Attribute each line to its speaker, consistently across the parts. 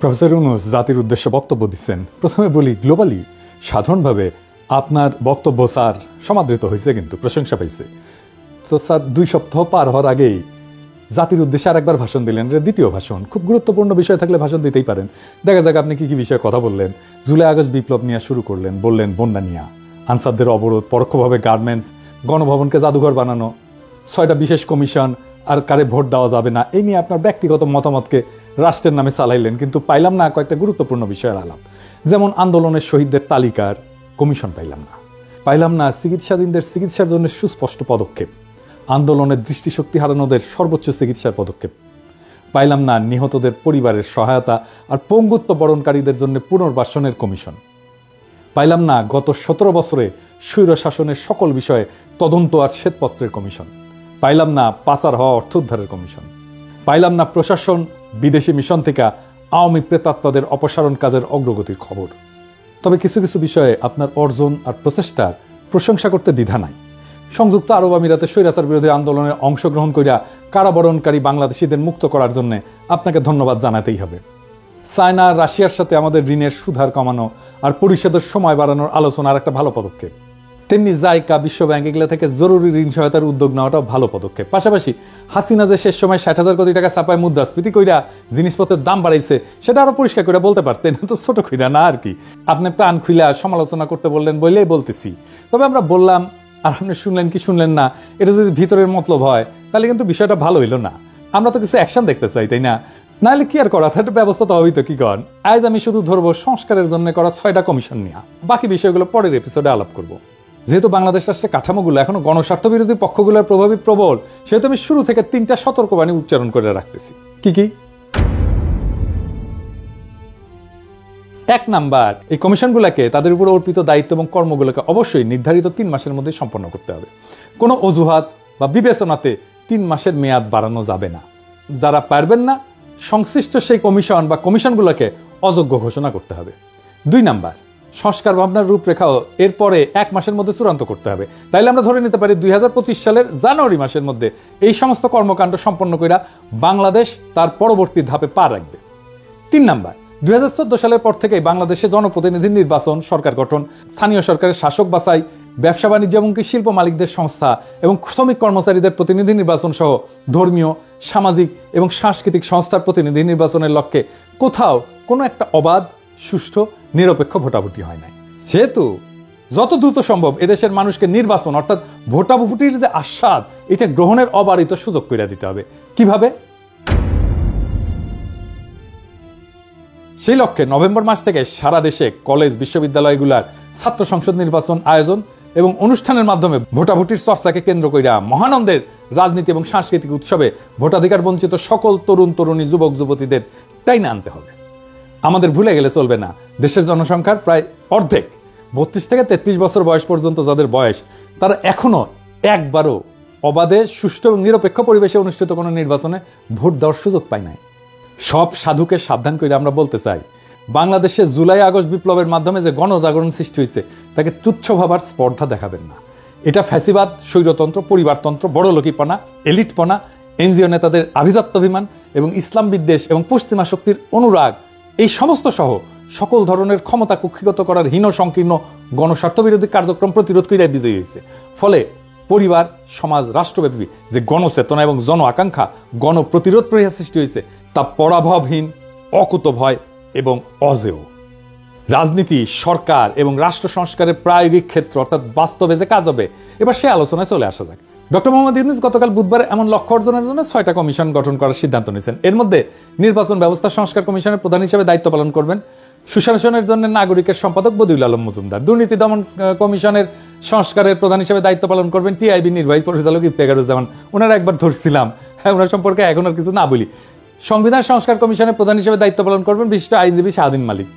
Speaker 1: Professor Yunus জাতির উদ্দেশ্যে বক্তব্য দিচ্ছেন। প্রথমে বলি, গ্লোবালি সাধারণভাবে আপনার বক্তব্য স্যার সমাদৃত হয়েছে, কিন্তু প্রশংসা পাইছে। তো স্যার 2 সপ্তাহ পার হওয়ার আগেই জাতির উদ্দেশ্যে আরেকবার ভাষণ দিলেন। এটা দ্বিতীয় ভাষণ। খুব গুরুত্বপূর্ণ বিষয় থাকলে ভাষণ দিতেই পারেন। দেখা যাক আপনি কি কি বিষয়ে কথা বললেন। জুলাই আগস্ট বিপ্লব নিয়ে শুরু করলেন, বললেন বন্যা নিয়ে, আনসারদের অবরোধ, পরোক্ষভাবে গার্মেন্টস, গণভবনকে জাদুঘর বানানো, 6টা বিশেষ কমিশন, আর কারে ভোট দেওয়া যাবে না, এই নিয়ে আপনার ব্যক্তিগত মতামতকে রাষ্ট্রের নামে চালাইলেন। কিন্তু পাইলাম না কয়েকটা গুরুত্বপূর্ণ বিষয়ের আলাপ। যেমন আন্দোলনের শহীদদের তালিকার কমিশন পাইলাম না চিকিৎসাধীনদের চিকিৎসার জন্য সুস্পষ্ট পদক্ষেপ, আন্দোলনের দৃষ্টিশক্তি হারানোদের সর্বোচ্চ চিকিৎসার পদক্ষেপ পাইলাম না, নিহতদের পরিবারের সহায়তা আর পঙ্গুত্ব বরণকারীদের জন্য পুনর্বাসনের কমিশন পাইলাম না, গত 17 বছরে স্বৈর শাসনের সকল বিষয়ে তদন্ত আর শ্বেতপত্রের কমিশন পাইলাম না, পাচার হওয়া অর্থ উদ্ধারের কমিশন পাইলাম না, প্রশাসন বিদেশি মিশন থেকে আওয়ামী প্রেতাত্মাদের অপসারণ কাজের অগ্রগতির খবর। তবে কিছু কিছু বিষয়ে আপনার অর্জন আর প্রচেষ্টার প্রশংসা করতে দ্বিধা নাই। সংযুক্ত আরব আমিরাতে স্বৈরাচার বিরোধী আন্দোলনে অংশগ্রহণ করিয়া কারাবরণকারী বাংলাদেশিদের মুক্ত করার জন্য আপনাকে ধন্যবাদ জানাতেই হবে। চায়না আর রাশিয়ার সাথে আমাদের ঋণের সুদহার কমানো আর পরিশোধের সময় বাড়ানোর আলোচনার একটা ভালো পদক্ষেপ। তেমনি জাইকা, বিশ্বব্যাংক এগুলো থেকে জরুরি ঋণ সহায়তার উদ্যোগ নেওয়াটাও ভালো পদক্ষেপ। পাশাপাশি হাসিনা যে শেষ সময় 60,000 কোটি টাকা ছাপায় মুদ্রাস্ফীতি কইরা জিনিসপত্রের দাম বাড়াইছে, সেটা আরো পরিষ্কার করে বলতে পারতেন, তো ছোট কইরা না আর কি। আপনি প্রাণ খুইলা সমালোচনা করতে বললেন বলেই বলতেছি। তবে আমরা বললাম আর আপনি শুনলেন কি শুনলেন না, এটা যদি ভিতরের মতলব হয় তাহলে কিন্তু বিষয়টা ভালো হইল না। আমরা তো কিছু অ্যাকশন দেখতে চাই, তাই না? নাহলে কি আর করা, একটা ব্যবস্থা তো হবেই। তো কি করেন? আজ আমি শুধু ধরবো সংস্কারের জন্য করা 6টা কমিশন নিয়ে, বাকি বিষয়গুলো পরের এপিসোডে আলাপ করব। যেহেতু বাংলাদেশ রাষ্ট্রের কাঠামোগুলো এখনো গণস্বার্থ বিরোধী পক্ষগুলোর প্রভাবী প্রবল, সেহেতু আমি শুরু থেকে 3টা সতর্কবাণী উচ্চারণ করে রাখতেছি। কি কি? 1 নাম্বার, এই কমিশনগুলোকে তাদের উপর অর্পিত দায়িত্ব এবং কর্মগুলোকে অবশ্যই নির্ধারিত 3 মাসের মধ্যে সম্পন্ন করতে হবে। কোনো অজুহাত বা বিবেচনাতে 3 মাসের মেয়াদ বাড়ানো যাবে না। যারা পারবেন না, সংশ্লিষ্ট সেই কমিশন বা কমিশনগুলোকে অযোগ্য ঘোষণা করতে হবে। 2 নাম্বার, সংস্কার ভাবনার রূপরেখাও এরপরে 1 মাসের মধ্যে চূড়ান্ত করতে হবে। তাইলে আমরা ধরে নিতে পারি 2025 সালের জানুয়ারি মাসের মধ্যে এই সমস্ত কর্মকাণ্ড সম্পন্ন কইরা বাংলাদেশ তার পরবর্তী ধাপে পা রাখবে। 3 নাম্বার, 2014 সালের পর থেকেই বাংলাদেশে জনপ্রতিনিধি নির্বাচন, সরকার গঠন, স্থানীয় সরকারের শাসক বাছাই, ব্যবসা বাণিজ্য এমনকি শিল্প মালিকদের সংস্থা এবং শ্রমিক কর্মচারীদের প্রতিনিধি নির্বাচন সহ ধর্মীয়, সামাজিক এবং সাংস্কৃতিক সংস্থার প্রতিনিধি নির্বাচনের লক্ষ্যে কোথাও কোনো একটা অবাধ, সুষ্ঠু, নিরপেক্ষ ভোটাভুটি হয় নাই। যেহেতু যত দ্রুত সম্ভব এদেশের মানুষকে নির্বাচন অর্থাৎ ভোটাভুটির যে আস্বাদ, এটা গ্রহণের অবারিত সুযোগ করে দিতে হবে। কিভাবে? সেই লক্ষ্যে নভেম্বর মাস থেকে সারা দেশে কলেজ, বিশ্ববিদ্যালয়গুলোর ছাত্র সংসদ নির্বাচন আয়োজন এবং অনুষ্ঠানের মাধ্যমে ভোটাভুটির চর্চাকে কেন্দ্র কইরা মহানন্দের রাজনীতি এবং সাংস্কৃতিক উৎসবে ভোটাধিকার বঞ্চিত সকল তরুণ তরুণী, যুবক যুবতীদের টাইনা আনতে হবে। আমাদের ভুলে গেলে চলবে না, দেশের জনসংখ্যার প্রায় অর্ধেক 32 থেকে 33 বছর বয়স পর্যন্ত যাদের বয়স, তারা এখনো একবারও অবাধে, সুষ্ঠু এবং নিরপেক্ষ পরিবেশে অনুষ্ঠিত কোনো নির্বাচনে ভোট দেওয়ার সুযোগ পায় নাই। সব সাধুকে সাবধান করে আমরা বলতে চাই, বাংলাদেশে জুলাই আগস্ট বিপ্লবের মাধ্যমে যে গণজাগরণ সৃষ্টি হয়েছে তাকে তুচ্ছ ভাবার স্পর্ধা দেখাবেন না। এটা ফ্যাসিবাদ, স্বৈরতন্ত্র, পরিবারতন্ত্র, বড়লোকিপনা, এলিটপনা, এনজিও নেতাদের আভিজাত্যাভিমান এবং ইসলাম বিদ্বেষ এবং পশ্চিমা শক্তির অনুরাগ, এই সমস্ত সহ সকল ধরনের ক্ষমতা কুক্ষিগত করার হীন সংকীর্ণ গণস্বার্থবিরোধী কার্যক্রম প্রতিরোধ করে বিজয়ী হয়েছে। ফলে পরিবার, সমাজ, রাষ্ট্রব্যাপী যে গণচেতনা এবং জন আকাঙ্ক্ষা, গণপ্রতিরোধ প্রক্রিয়া সৃষ্টি হয়েছে তা পরাভবহীন, অকুতভয় এবং অজেয়। রাজনীতি, সরকার এবং রাষ্ট্র সংস্কারের প্রায়োগিক ক্ষেত্র অর্থাৎ বাস্তবে যে কাজ হবে, এবার সে আলোচনায় চলে আসা যাক। ডক্টর মোহাম্মদ ইউনূস গতকাল বুধবার এমন লক্ষ্য অর্জনের জন্য 6টা কমিশন গঠন করার সিদ্ধান্ত নিয়েছেন। এর মধ্যে নির্বাচন ব্যবস্থা সংস্কার কমিশনের প্রধান হিসেবে দায়িত্ব পালন করবেন সুশাসনের জন্য নাগরিকের সম্পাদক বদিউল আলম মজুমদার। দুর্নীতি দমন কমিশনের সংস্কারের প্রধান হিসেবে দায়িত্ব পালন করবেন টিআইবি নির্বাহী পরিচালক ইফতেখারুজ্জামান। ওনারা একবার ধরছিলাম, ওনার সম্পর্কে এখন আর কিছু না বলি। সংবিধান সংস্কার কমিশনের প্রধান হিসেবে দায়িত্ব পালন করবেন বিশিষ্ট আইনজীবী শাহদিন মালিক।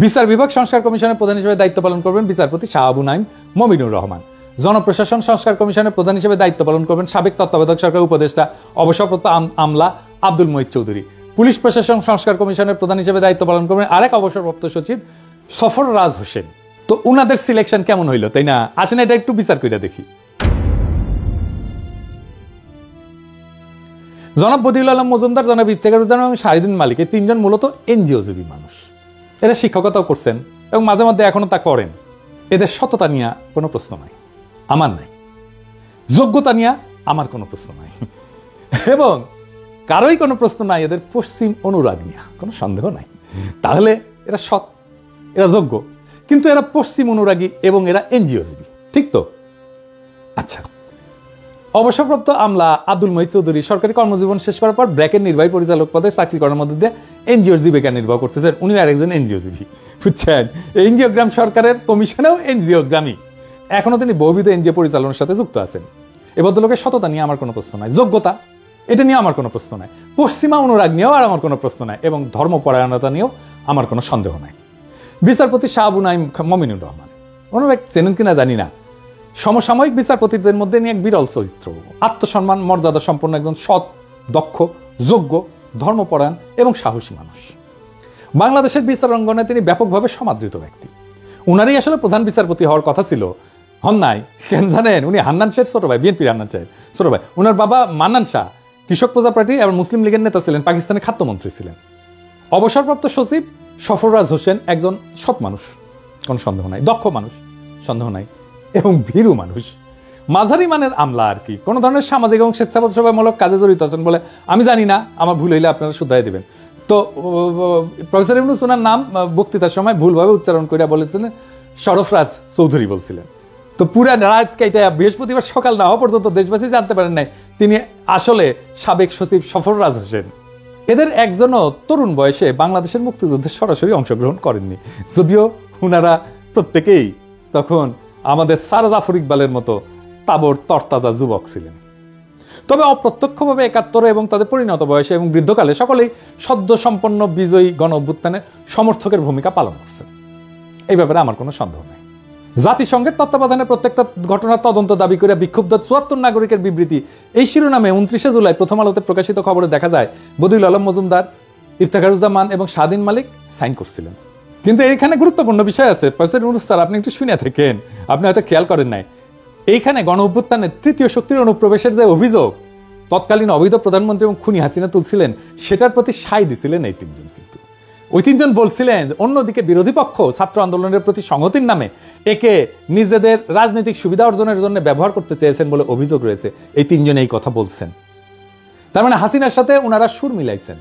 Speaker 1: বিচার বিভাগ সংস্কার কমিশনের প্রধান হিসেবে দায়িত্ব পালন করবেন বিচারপতি শাহ আবু নাইম মমিনুর রহমান। জনপ্রশাসন সংস্কার কমিশনের প্রধান হিসেবে দায়িত্ব পালন করবেন সাবেক তত্ত্বাবধায়ক সরকার উপদেষ্টা অবসরপ্রাপ্ত আমলা আব্দুল মঈদ চৌধুরী। পুলিশ প্রশাসন সংস্কার কমিশনের প্রধান হিসেবে দায়িত্ব পালন করবেন আরেক অবসরপ্রাপ্ত সচিব সফররাজ হোসেন। তো উনাদের সিলেকশন কেমন হইল, তাই না? আসেন এটা একটু বিচার করে দেখি। জনাব বদিউল আলম মজুমদার, জনাব ইফতেখারুজ্জামান এবং শাহিদিন মালিক, এই তিনজন মূলত এনজিওজীবী মানুষ। এরা শিক্ষকতাও করছেন এবং মাঝে মধ্যে এখনো তা করেন। এদের সততা নিয়ে কোনো প্রশ্ন নাই, আমার নাই। যোগ্যতা নিয়ে আমার কোনো প্রশ্ন নাই, এবং কারোই কোনো প্রশ্ন নাই এদের পশ্চিম অনুরাগ নিয়ে, কোনো সন্দেহ নাই। তাহলে এরা সৎ, এরা যোগ্য, কিন্তু এরা পশ্চিম অনুরাগী এবং এরা এনজিওজীবী, ঠিক তো? আচ্ছা, অবসরপ্রাপ্ত আমলা আব্দুল মহিদ চৌধুরী সরকারি কর্মজীবন শেষ করার পর ব্র্যাকের নির্বাহী পরিচালক পদে চাকরি করার মধ্যে দিয়ে এনজিওর জীবিকা নির্বাহ করতেছেন। উনি আরেকজন এনজিওজীবী, বুঝছেন? এনজিওগ্রাম সরকারের কমিশনেও এনজিওগ্রামী। এখনো তিনি বহুবিধ এনজিও পরিচালনার সাথে যুক্ত আছেন। এ ভদ্রলোকের সততা নিয়ে আমার কোনো প্রশ্ন নাই, যোগ্যতা এটা নিয়ে আমার কোনো প্রশ্ন নাই, পশ্চিমা অনুরাগ নিয়েও আর আমার কোনো প্রশ্ন নাই, এবং ধর্মপরায়ণতা নিয়েও আমার কোনো সন্দেহ নাই। বিচারপতি শাহ আবু নাঈম মমিনুর রহমান, ওনারা চেনেন কিনা জানি না, সমসাময়িক বিচারপতিদের মধ্যে নিয়ে এক বিরল চরিত্র, আত্মসম্মান মর্যাদা সম্পন্ন একজন সৎ, দক্ষ, যোগ্য, ধর্মপরায়ণ এবং সাহসী মানুষ। বাংলাদেশের বিচার অঙ্গনে তিনি ব্যাপকভাবে সমাদৃত ব্যক্তি। উনারই আসলে প্রধান বিচারপতি হওয়ার কথা ছিল, হন নাই। কেন জানেন? উনি হান্নান শাহের ছোট ভাই, বিএনপির হান্নান শাহের ছোট ভাই। উনার বাবা মান্নান শাহ কৃষক প্রজা পার্টি এবং মুসলিম লীগের নেতা ছিলেন, পাকিস্তানের খাদ্যমন্ত্রী ছিলেন। অবসরপ্রাপ্ত সচিব সফররাজ হোসেন একজন সৎ মানুষ, কোনো সন্দেহ নাই, দক্ষ মানুষ, সন্দেহ নাই, এবং ভীরু মানুষ, মাঝারি মানের আমলা আর কি, কোনো ধরনের সামাজিক এবং স্বেচ্ছাসেবামূলক কাজে জড়িত আছেন বলে আমি জানি না, আমার ভুল হইলে আপনারা শুধরাই দেবেন। তো প্রফেসর ইউনূস ওনার নাম বক্তৃতার সময় ভুলভাবে উচ্চারণ করে বলেছেন সরফরাজ চৌধুরী বলছিলেন। তো পুরা রাত কাইটা বৃহস্পতিবার সকাল না হওয়া পর্যন্ত দেশবাসী জানতে পারেন নাই তিনি আসলে সাবেক সচিব সফররাজ হোসেন। এদের একজনও তরুণ বয়সে বাংলাদেশের মুক্তিযুদ্ধে সরাসরি অংশগ্রহণ করেননি, যদিও ওনারা প্রত্যেকেই তখন আমাদের স্যার জাফর ইকবালের মতো তাবর তরতাজা যুবক ছিলেন। তবে অপ্রত্যক্ষভাবে ৭১ এবং তাদের পরিণত বয়সে এবং বৃদ্ধকালে সকলেই সদ্য সম্পন্ন বিজয়ী গণ অভ্যুত্থানের সমর্থকের ভূমিকা পালন করছেন। এই ব্যাপারে আমার কোনো সন্দেহ নেই। জাতিসংঘের তত্ত্বাবধানে প্রত্যেকটা ঘটনার তদন্ত দাবি করে বিক্ষুব্ধ ৭৪ নাগরিকের বিবৃতি, এই শিরোনামে ২৯শে জুলাই প্রথম আলোতে প্রকাশিত খবরে দেখা যায় বদিউল আলম মজুমদার, ইফতেখারুজ্জামান এবং শাহিদিন মালিক সাইন করছিলেন। কিন্তু এইখানে গুরুত্বপূর্ণ বিষয় আছে, প্রফেসর ইউনূস স্যার, আপনি একটু শুনে থাকেন, আপনি হয়তো খেয়াল করেন নাই। এইখানে গণ অভ্যুত্থানের তৃতীয় শক্তির অনুপ্রবেশের যে অভিযোগ তৎকালীন অবৈধ প্রধানমন্ত্রী এবং খুনি হাসিনা তুলছিলেন, সেটার প্রতি সায় দিছিলেন এই তিনজন। কিন্তু ওই তিনজন বলছিলেন অন্যদিকে বিরোধী পক্ষ ছাত্র আন্দোলনের প্রতি সংহতির নামে একে নিজেদের রাজনৈতিক সুবিধা অর্জনের জন্য ব্যবহার করতে চেয়েছেন বলে অভিযোগ রয়েছে। এই তিনজন এই কথা বলছেন, তার মানে হাসিনার সাথে ওনারা সুর মিলাইছেন।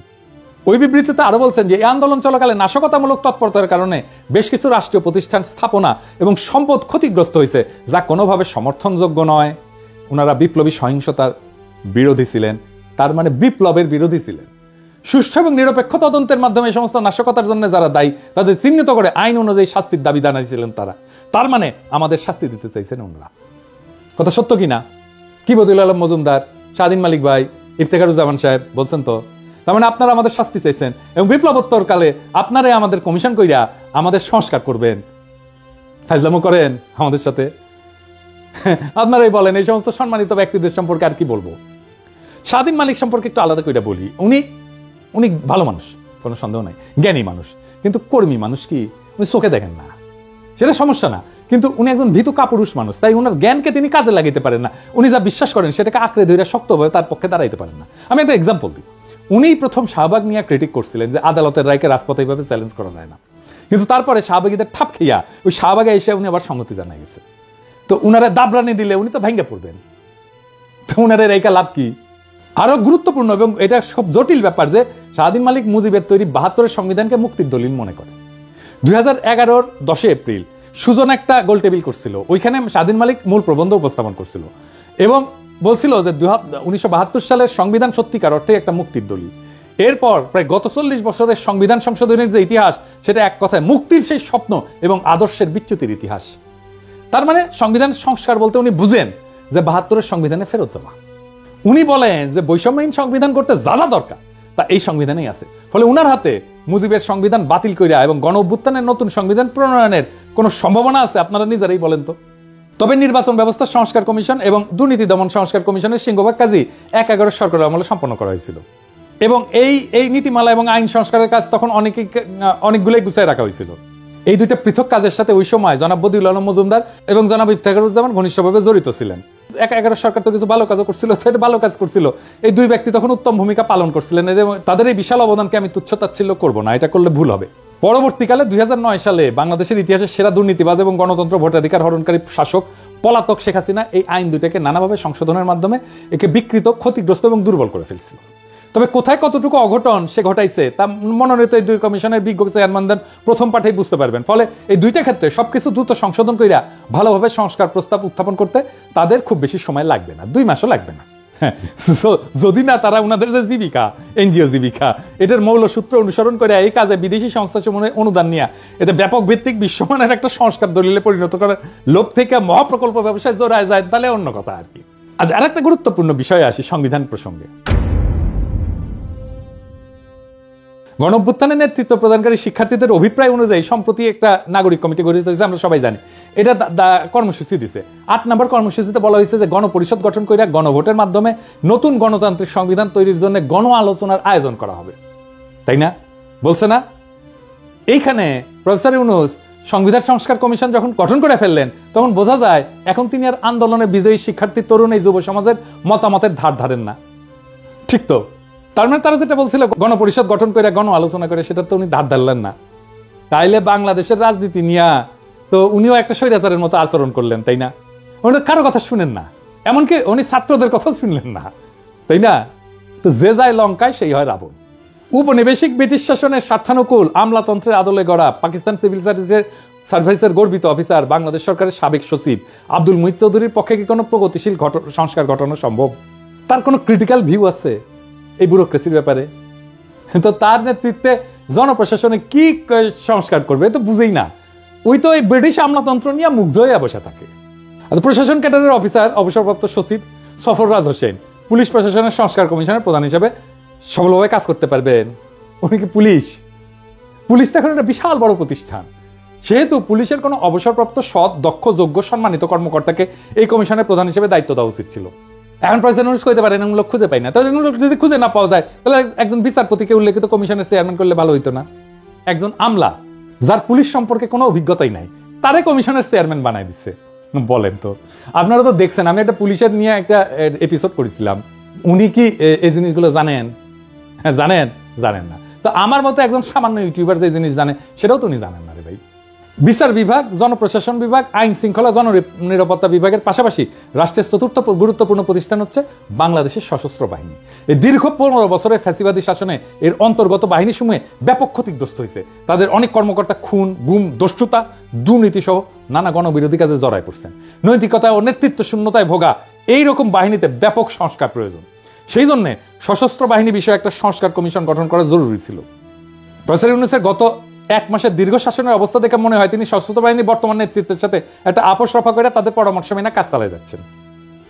Speaker 1: ওই বিবৃতিতে আরো বলছেন যে এই আন্দোলন চলাকালে নাশকতামূলক তৎপরতার কারণে বেশ কিছু রাষ্ট্রীয় প্রতিষ্ঠান স্থাপনা এবং সম্পদ ক্ষতিগ্রস্ত হয়েছে, যা কোনোভাবে সমর্থনযোগ্য নয়। ওনারা বিপ্লবী সহিংসতার বিরোধী ছিলেন, তার মানে বিপ্লবের বিরোধী ছিলেন। সুষ্ঠু এবং নিরপেক্ষ তদন্তের মাধ্যমে এই সমস্ত নাশকতার জন্য যারা দায়ী তাদের চিহ্নিত করে আইন অনুযায়ী শাস্তির দাবি জানাইছিলেন তারা। তার মানে আমাদের শাস্তি দিতে চাইছেন ওনারা। কথা সত্য কিনা? কি বদিউল আলম মজুমদার, শাহিদিন মালিক ভাই, ইফতেখারুজ্জামান সাহেব বলছেন তো? তার মানে আপনারা আমাদের শাস্তি চাইছেন এবং বিপ্লবোত্তর কালে আপনারাই আমাদের কমিশন কইরা আমাদের সংস্কার করবেন। ফাজলামো করেন আমাদের সাথে। আপনারাই বলেন এই সমস্ত সম্মানিত ব্যক্তিদের সম্পর্কে আর কি বলবো। শাহিদিন মালিক সম্পর্কে একটু আলাদা কইরা বলি। উনি ভালো মানুষ, কোনো সন্দেহ নাই, জ্ঞানী মানুষ, কিন্তু কর্মী মানুষ কি উনি চোখে দেখেন না, সেটা সমস্যা না। কিন্তু উনি একজন ভীতু কাপুরুষ মানুষ, তাই ওনার জ্ঞানকে তিনি কাজে লাগাইতে পারেন না। উনি যা বিশ্বাস করেন সেটাকে আঁকড়ে ধরে শক্তভাবে তার পক্ষে দাঁড়াইতে পারেন না। আমি একটা এক্সাম্পল দিই। উনি প্রথম শাহবাগ নিয়ে ক্রিটিক করছিলেন যে আদালতের রায়কে রাজপথে এইভাবে চ্যালেঞ্জ করা যায় না, কিন্তু তারপরে শাহবাগীদের ঠাপ খেয়া ওই শাহবাগে এসে উনি আবার সংগতি জানাই গেছে। তো উনারা দাবরানি দিলে উনি তো ভেঙে পড়বেন, তো উনারের এইকা লাভ কি? আরো গুরুত্বপূর্ণ এবং এটা সব জটিল ব্যাপার যে শাহিদিন মালিক মুজিবের তৈরি ৭২-এর সংবিধানকে মুক্তির দলিল মনে করে। 2011-র 10 এপ্রিল সুজন একটা গোল টেবিল করছিল, ওইখানে শাহিদিন মালিক মূল প্রবন্ধ উপস্থাপন করছিল এবং বলছিল যে 1972 সালের সংবিধান সত্যিকার অর্থে একটা মুক্তির দলিল। এরপর প্রায় গত 40 বছরের সংবিধান সংশোধনের যে ইতিহাস, সেটা এক কথায় মুক্তির সেই স্বপ্ন এবং আদর্শের বিচ্যুতির ইতিহাস। তার মানে সংবিধান সংস্কার বলতে উনি বুঝেন যে ৭২-এর সংবিধানে ফেরত যাওয়া। উনি বলেন যে বৈষম্যহীন সংবিধান করতে যা যা দরকার তা এই সংবিধানেই আছে। ফলে উনার হাতে মুজিবের সংবিধান বাতিল কইরা এবং গণ অভ্যুত্থানের নতুন সংবিধান প্রণয়নের কোনো সম্ভাবনা আছে? আপনারা নিজেরাই বলেন তো। তবে নির্বাচন ব্যবস্থা সংস্কার কমিশন এবং দুর্নীতি দমন সংস্কার কমিশনের সিংহভাগ কাজই ১/১১ সরকারের আমলে সম্পন্ন করা হয়েছিল এবং এই নীতিমালা এবং আইন সংস্কারের কাজ তখন অনেকগুলোই গুছিয়ে রাখা হয়েছিল। এই দুইটা পৃথক কাজের সাথে ওই সময় জনাব বদিউল আলম মজুমদার এবং জনাব ইফতেখারুজ্জামান ঘনিষ্ঠভাবে জড়িত ছিলেন। 11 সরকার তো কিছু ভালো কাজও করছিল, ভালো কাজ করছিল, এই দুই ব্যক্তি তখন উত্তম ভূমিকা পালন করছিলেন। তাদের এই বিশাল অবদানকে আমি তুচ্ছ-তাচ্ছিল্য করবো না, এটা করলে ভুল হবে। পরবর্তীকালে 2009 সালে বাংলাদেশের ইতিহাসের সেরা দুর্নীতিবাজ এবং গণতন্ত্র ভোটাধিকার হরণকারী শাসক পলাতক শেখ হাসিনা এই আইন দুইটাকে নানাভাবে সংশোধনের মাধ্যমে একে বিকৃত, ক্ষতিগ্রস্ত এবং দুর্বল করে ফেলছিল। তবে কোথায় কতটুকু অঘটন সে ঘটাইছে তা মনোনীত এই দুই কমিশনের বিজ্ঞ চেয়ারম্যানদের প্রথম পাঠেই বুঝতে পারবেন। ফলে এই দুইটা ক্ষেত্রে সবকিছু দ্রুত সংশোধন কইরা ভালোভাবে সংস্কার প্রস্তাব উত্থাপন করতে তাদের খুব বেশি সময় লাগবে না, 2 মাসও লাগবে না। যদি না তারা ওনাদের যে জীবিকা, এনজিও জীবিকা, এটার মৌলসূত্র অনুসরণ করে এই কাজে বিদেশি সংস্থা সমূহে অনুদান নিয়ে এতে ব্যাপক ভিত্তিক বিশ্বমানের একটা সংস্কার দলিলে পরিণত করার লোভ থেকে মহাপ্রকল্প ব্যবসায় জোড়ায় যায়, তাহলে অন্য কথা আর কি। আজ আর একটা গুরুত্বপূর্ণ বিষয়ে আসি, সংবিধান প্রসঙ্গে। গণঅভ্যুত্থানের নেতৃত্ব প্রদানকারী শিক্ষার্থীদের অভিপ্রায় অনুযায়ী সম্প্রতি একটা নাগরিক কমিটি গঠিত হয়েছে, আমরা সবাই জানি। এটা কর্মসূচি দিছে। 8 নম্বর কর্মসূচিতে বলা হয়েছে যে গণপরিষদ গঠন করে গণভোটের মাধ্যমে নতুন গণতান্ত্রিক সংবিধান তৈরির জন্য গণ আলোচনার আয়োজন করা হবে, তাই না? বলছে না? এইখানে প্রফেসর ইউনূস সংবিধান সংস্কার কমিশন যখন গঠন করে ফেললেন তখন বোঝা যায় এখন তিনি আর আন্দোলনে বিজয়ী শিক্ষার্থী, তরুণ, এই যুব সমাজের মতামতের ধার ধারেন না। ঠিক তো? তার মানে তারা যেটা বলছিল গণপরিষদ গঠন করে গণ আলোচনা করে, সেটা তো উনি ধার ধারলেন না। তাইলে বাংলাদেশের রাজনীতি নিয়ে তো উনিও একটা স্বৈরাচারের মতো আচরণ করলেন, তাই না? উনি কারো কথা শুনেন না, এমনকি উনি ছাত্রদের কথাও শুনলেন না, তাই না? তো যে যায় লঙ্কায় সেই হয় রাবণ। উপনিবেশিক ব্রিটিশ শাসনের স্বার্থানুকূল আমলাতন্ত্রের আদলে গড়া পাকিস্তান সিভিল সার্ভিসের গর্বিত অফিসার বাংলাদেশ সরকারের সাবেক সচিব আব্দুল মুহিত চৌধুরীর পক্ষে কি কোনো প্রগতিশীল সংস্কার ঘটানো সম্ভব? তার কোনো ক্রিটিক্যাল ভিউ আছে এই ব্যুরোক্রেসির ব্যাপারে? তো তার নেতৃত্বে জনপ্রশাসনে কি সংস্কার করবে তো বুঝেই না। ওই তো এই ব্রিটিশ আমলাতন্ত্র নিয়ে মুগ্ধ হয়ে বসে থাকে। প্রশাসন ক্যাডারের অফিসার অবসরপ্রাপ্ত সচিব সফররাজ হোসেন পুলিশ প্রশাসনের সংস্কার কমিশনের প্রধান হিসেবে সফলভাবে কাজ করতে পারবেন। উনি কি পুলিশ? পুলিশ তো এখন একটা বিশাল বড় প্রতিষ্ঠান, সেহেতু পুলিশের কোনো অবসরপ্রাপ্ত সৎ, দক্ষ, যোগ্য, সম্মানিত কর্মকর্তাকে এই কমিশনের প্রধান হিসেবে দায়িত্ব দেওয়া উচিত ছিল। এখন প্রেসিডেন্ট অনুরোধ করতে পারেন, এমন লোক খুঁজে পাই না। তাহলে যদি খুঁজে না পাওয়া যায় তাহলে একজন বিচারপতিকে উল্লেখিত কমিশনের চেয়ারম্যান করলে ভালো হইতো না? একজন আমলা যার পুলিশ সম্পর্কে কোনো অভিজ্ঞতাই নাই, তারে কমিশনের চেয়ারম্যান বানাই দিচ্ছে। বলেন তো, আপনারা তো দেখছেন, আমি একটা পুলিশের নিয়ে একটা এপিসোড করেছিলাম। উনি কি এই জিনিসগুলো জানেন? জানেন? জানেন না। তো আমার মতো একজন সামান্য ইউটিউবার যে জিনিস জানে সেটাও তো উনি জানেন না রে ভাই। বিচার বিভাগ, জনপ্রশাসন বিভাগ, আইন শৃঙ্খলা, জননিরাপত্তা বিভাগের পাশাপাশি রাষ্ট্রের চতুর্থ গুরুত্বপূর্ণ প্রতিষ্ঠান হচ্ছে বাংলাদেশের সশস্ত্র বাহিনী। এই দীর্ঘ 15 বছরের ফ্যাসিবাদী শাসনে এর অন্তর্গত বাহিনী সমূহে ব্যাপক ক্ষতিগ্রস্ত হয়েছে। তাদের অনেক কর্মকর্তা খুন, গুম, দস্যুতা, দুর্নীতি সহ নানা গণবিরোধী কাজে জড়ায় পড়ছেন। নৈতিকতা ও নেতৃত্ব শূন্যতায় ভোগা এইরকম বাহিনীতে ব্যাপক সংস্কার প্রয়োজন। সেই জন্য সশস্ত্র বাহিনী বিষয়ে একটা সংস্কার কমিশন গঠন করা জরুরি ছিল। প্রফেসর ইউনূসের গত 1 মাসের দীর্ঘ শাসনের অবস্থা দেখে মনে হয় তিনি সশস্ত্র বাহিনীর বর্তমান নেতৃত্বের সাথে একটা আপোষ রফা করে তাদের পরামর্শ মেনে কাজ চালিয়ে যাচ্ছেন।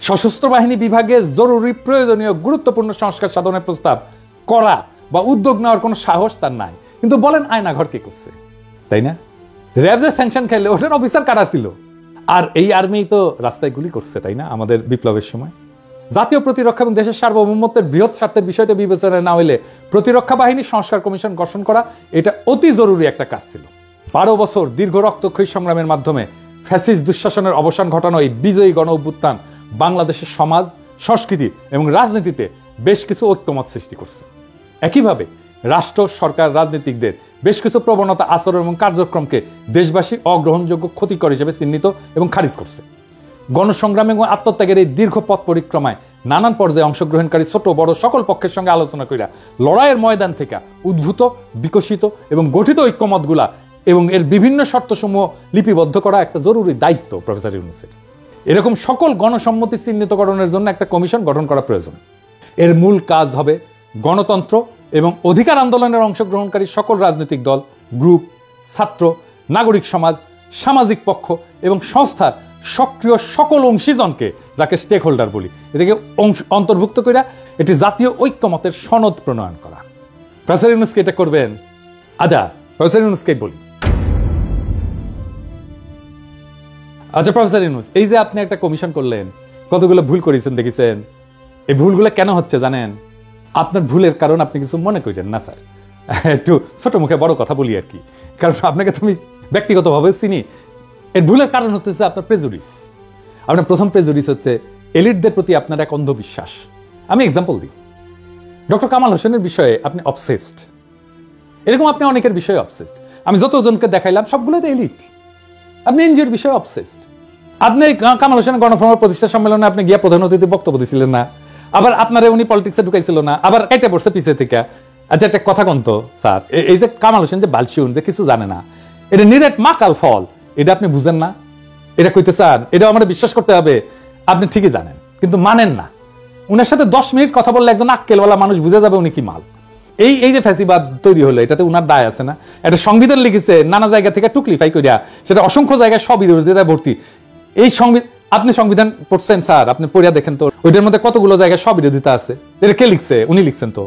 Speaker 1: সশস্ত্র বাহিনী বিভাগে জরুরি, প্রয়োজনীয়, গুরুত্বপূর্ণ সংস্কার সাধনের প্রস্তাব করা বা উদ্যোগ নেওয়ার কোনো সাহস তার নাই। কিন্তু বলেন আয়নাঘর কে করছে, তাই না? র্যাব যে স্যাংশন খেলে ওটার অফিসার কারা ছিল? আর এই আর্মি তো রাস্তায় গুলি করছে, তাই না? আমাদের বিপ্লবের সময় জাতীয় প্রতিরক্ষা এবং দেশের সার্বভৌমত্বের বৃহৎ স্বার্থের বিষয়টা বিবেচনায় না হইলে প্রতিরক্ষা বাহিনী সংস্কার কমিশন গঠন করা এটা অতি জরুরি একটা কাজ ছিল। 12 বছর দীর্ঘ রক্তক্ষয়ী সংগ্রামের মাধ্যমে ফ্যাসিস্ট দুঃশাসনের অবসান ঘটানো এই বিজয়ী গণ অভ্যুত্থান বাংলাদেশের সমাজ, সংস্কৃতি এবং রাজনীতিতে বেশ কিছু ঐক্যমত সৃষ্টি করছে। একইভাবে রাষ্ট্র, সরকার, রাজনীতিকদের বেশ কিছু প্রবণতা, আচরণ এবং কার্যক্রমকে দেশবাসী অগ্রহণযোগ্য, ক্ষতিকর হিসেবে চিহ্নিত এবং খারিজ করছে। গণসংগ্রাম এবং আত্মত্যাগের এই দীর্ঘ পথ পরিক্রমায় নানান পর্যায়ে অংশগ্রহণকারী ছোট বড় সকল পক্ষের সঙ্গে আলোচনা কইরা লড়াইয়ের ময়দান থেকে উদ্ভূত, বিকশিত এবং গঠিত ঐক্যমতগুলা এবং এর বিভিন্ন শর্তসমূহ লিপিবদ্ধ করা একটা জরুরি দায়িত্ব প্রফেসর ইউনূসের। এরকম সকল গণসম্মতি চিহ্নিতকরণের জন্য একটা কমিশন গঠন করা প্রয়োজন। এর মূল কাজ হবে গণতন্ত্র এবং অধিকার আন্দোলনের অংশগ্রহণকারী সকল রাজনৈতিক দল, গ্রুপ, ছাত্র, নাগরিক সমাজ, সামাজিক পক্ষ এবং সংস্থার সক্রিয় সকল অংশীজনকে, যাকে স্টেক হোল্ডার বলি, এটাকে অন্তর্ভুক্ত করে একটি জাতীয় ঐক্যমতের সনদ প্রণয়ন করা। প্রফেসর ইউনূসকে এটা করবেন। আচ্ছা, প্রফেসর ইউনূসকে বলি, আচ্ছা প্রফেসর ইউনূস, এই যে আপনি একটা কমিশন করলেন, কতগুলো ভুল করেছেন দেখেছেন। এই ভুলগুলো কেন হচ্ছে জানেন? আপনার ভুলের কারণ আপনি কিছু মনে করেন না স্যার, একটু ছোট মুখে বড় কথা বলি আর কি। কারণ আপনাকে তুমি ব্যক্তিগতভাবে চিনি। এর ভুলের কারণ হচ্ছে আপনার প্রেজুডিস। আপনার প্রথম প্রেজুডিস হচ্ছে এলিটদের প্রতি আপনার এক অন্ধবিশ্বাস। আমি এক্সাম্পল দিই, ডক্টর কামাল হোসেনের বিষয়ে আপনি অবসেসড, এরকম আপনি অনেকের বিষয়ে অবসেসড। আমি যতজনকে দেখাইলাম সবগুলোতে এলিট। আপনি এনজিওর বিষয়ে অবসেসড। আপনি কামাল হোসেনের গণফোরামের প্রতিষ্ঠা সম্মেলনে আপনি গিয়া প্রধান অতিথি বক্তব্য দিছিলেন না, আবার আপনারা উনি পলিটিক্সে ঢুকাইছিল না, আবার কেটে পড়ছে পিছে থেকে। আচ্ছা একটা কথা কন্ত স্যার, এই যে কামাল হোসেন যে বালচিউন যে কিছু জানে না, এটা নিরেট মাকাল ফল, এটা আপনি বুঝেন না? এটা কইতে চান, এটা আমরা বিশ্বাস করতে হবে? আপনি ঠিকই জানেন কিন্তু মানেন না। উনার সাথে 10 মিনিট কথা বললে একজন আক্কেলওয়ালা মানুষ বুঝে যাবে উনি কি মাল। এই যে ফ্যাসিবাদ তৈরি হলো, এটাতে উনার দায় আছে না? একটা সংবিধান লিখেছে নানা জায়গা থেকে টুকলিফাই করিয়া, সেটা অসংখ্য জায়গায় সব বিরোধিতায় ভর্তি। এই আপনি সংবিধান পড়ছেন স্যার, আপনি পড়িয়া দেখেন তো ওইটার মধ্যে কতগুলো জায়গায় সব বিরোধিতা আছে। এটা কে লিখছে? উনি লিখছেন তো।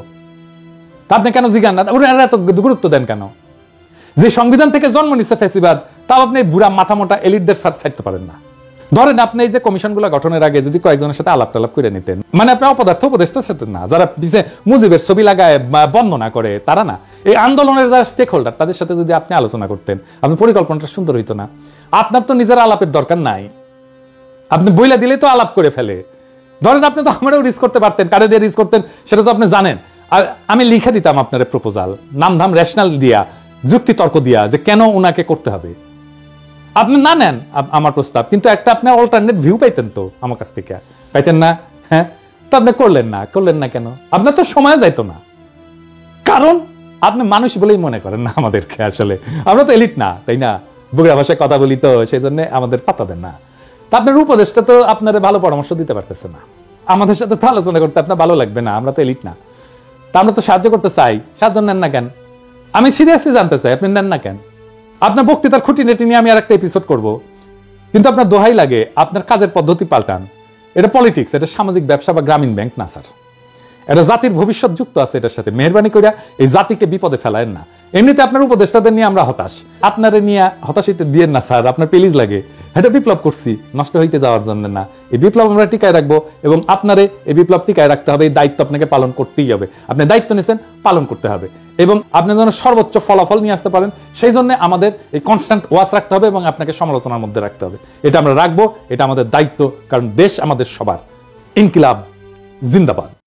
Speaker 1: তা আপনি কেন জিজ্ঞান না? ওনারা এত গুরুত্ব দেন কেন? যে সংবিধান থেকে জন্ম নিচ্ছে ফ্যাসিবাদ, তাও আপনি বুড়া মাথা মোটা এলিটদের ছাড়তে পারেন না। ধরেন আপনি এই যে কমিশনগুলো গঠনের আগে যদি কয়েকজনের সাথে আলাপ টালাপ করে নিতেন, মানে আপনি অপদার্থ উপদেষ্টার সাথে না, যারা পিছিয়ে মুজিবের ছবি লাগায় বন্দনা করে তারা না, এই আন্দোলনের যারা স্টেক হোল্ডার তাদের সাথে যদি আপনি আলোচনা করতেন, আপনার পরিকল্পনাটা সুন্দর হইতো না? আপনার তো নিজের আলাপের দরকার নাই, আপনি বইলা দিলেই তো আলাপ করে ফেলে। ধরেন আপনি তো আমরাও রিস্ক করতে পারতেন, কারে দিয়ে রিস্ক করতেন সেটা তো আপনি জানেন। আর আমি লিখে দিতাম আপনার প্রপোজাল, নাম ধাম রেশনাল দিয়া, যুক্তি তর্ক দিয়া, যে কেন উনাকে করতে হবে। আপনি না নেন আমার প্রস্তাব, কিন্তু একটা আপনি অল্টারনেট ভিউ পাইতেন তো আমার কাছ থেকে, পাইতেন না? হ্যাঁ, তো আপনি করলেন না কেন? আপনার তো সময় যাইতো না, কারণ আপনি মানুষ বলেই মনে করেন না আমাদেরকে। আসলে আমরা তো এলিট না, তাই না? বগুড়া ভাষায় কথা বলি তো, সেই জন্য আমাদের পাতা দেন না। তা আপনার উপদেশটা তো আপনার ভালো পরামর্শ দিতে পারতেছে না, আমাদের সাথে তো আলোচনা করতে আপনার ভালো লাগবে না, আমরা তো এলিট না। তা আমরা তো সাহায্য করতে চাই, সাহায্য নেন না কেন? আমি সিরিয়াসলি জানতে চাই আপনি নেন না কেন? আপনার বক্তৃতার খুঁটিনাটি নিয়ে আমি আর একটা এপিসোড করব, কিন্তু আপনার দোহাই লাগে আপনার কাজের পদ্ধতি পাল্টান। এটা পলিটিক্স, এটা সামাজিক ব্যবসা বা গ্রামীণ ব্যাংক না স্যার। এটা জাতির ভবিষ্যৎ যুক্ত আছে এটার সাথে। মেহরবানি করে এই জাতিকে বিপদে ফেলায়েন না। এমনিতে আপনার উপদেষ্টাদের নিয়ে আমরা হতাশ, আপনারে নিয়ে হতাশিতে দিয়েন না স্যার। আপনার পেলিজ লাগে, এটা বিপ্লব করছি নষ্ট হইতে যাওয়ার জন্য না। এই বিপ্লব আমরা টিকায় রাখবো এবং আপনারে এই বিপ্লব টিকায় রাখতে হবে। এই দায়িত্ব আপনাকে পালন করতেই হবে। আপনি দায়িত্ব নিয়েছেন, পালন করতে হবে এবং আপনি যেন সর্বোচ্চ ফলাফল নিয়ে আসতে পারেন, সেই জন্য আমাদের এই কনস্ট্যান্ট ওয়াচ রাখতে হবে এবং আপনাকে সমালোচনার মধ্যে রাখতে হবে। এটা আমরা রাখবো, এটা আমাদের দায়িত্ব, কারণ দেশ আমাদের সবার। ইনকিলাব জিন্দাবাদ।